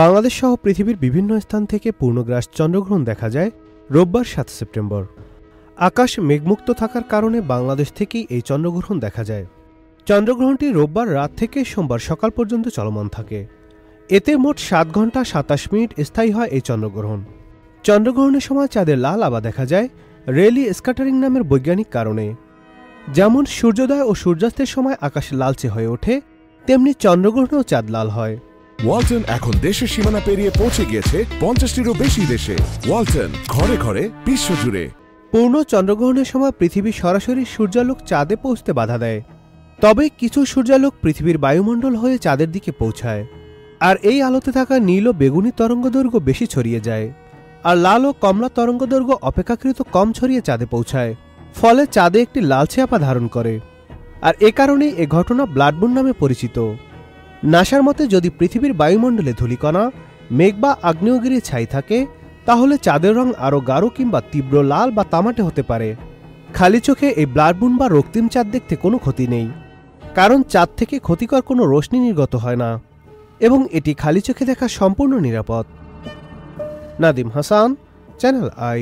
বাংলাদেশ সহ পৃথিবীর বিভিন্ন স্থান থেকে পূর্ণগ্রাস চন্দ্রগ্রহণ দেখা যায় রোববার ৭ সেপ্টেম্বর। আকাশ মেঘমুক্ত থাকার কারণে বাংলাদেশ থেকেই এই চন্দ্রগ্রহণ দেখা যায়। চন্দ্রগ্রহণটি রোববার রাত থেকে সোমবার সকাল পর্যন্ত চলমান থাকে। এতে মোট ৭ ঘন্টা ২৭ মিনিট স্থায়ী হয় এই চন্দ্রগ্রহণ। চন্দ্রগ্রহণের সময় চাঁদের লাল আভা দেখা যায় রেলি স্ক্যাটারিং নামের বৈজ্ঞানিক কারণে। যেমন সূর্যোদয় ও সূর্যাস্তের সময় আকাশ লালচে হয়ে ওঠে, তেমনি চন্দ্রগ্রহণেও চাঁদ লাল হয়। ওয়ালটন এখন দেশের সীমানা পেরিয়ে পৌঁছে গিয়েছে ৫০টিরও বেশি দেশে। ওয়ালটন, ঘরে ঘরে বিশ্বজুড়ে। পূর্ণ চন্দ্রগ্রহণের সময় পৃথিবী সরাসরি সূর্যালোক চাঁদে পৌঁছতে বাধা দেয়, তবে কিছু সূর্যালোক পৃথিবীর বায়ুমণ্ডল হয়ে চাঁদের দিকে পৌঁছায়, আর এই আলোতে থাকা নীল ও বেগুনি তরঙ্গদৈর্ঘ্য বেশি ছড়িয়ে যায়, আর লাল ও কমলা তরঙ্গদৈর্ঘ্য অপেক্ষাকৃত কম ছড়িয়ে চাঁদে পৌঁছায়, ফলে চাঁদে একটি লালচে আভা ধারণ করে। আর এ কারণেই এ ঘটনা ব্লাডমুন নামে পরিচিত। নাসার মতে যদি পৃথিবীর বায়ুমণ্ডলে ধূলিকণা, মেঘ বা আগ্নেয়গিরি ছাই থাকে, তাহলে চাঁদের রং আরও গাঢ় কিংবা তীব্র লাল বা তামাটে হতে পারে। খালি চোখে এই ব্লাডমুন বা রক্তিম চাঁদ দেখতে কোনো ক্ষতি নেই, কারণ চাঁদ থেকে ক্ষতিকর কোনো রশ্মি নির্গত হয় না এবং এটি খালি চোখে দেখা সম্পূর্ণ নিরাপদ। নাদিম হাসান, চ্যানেল আই।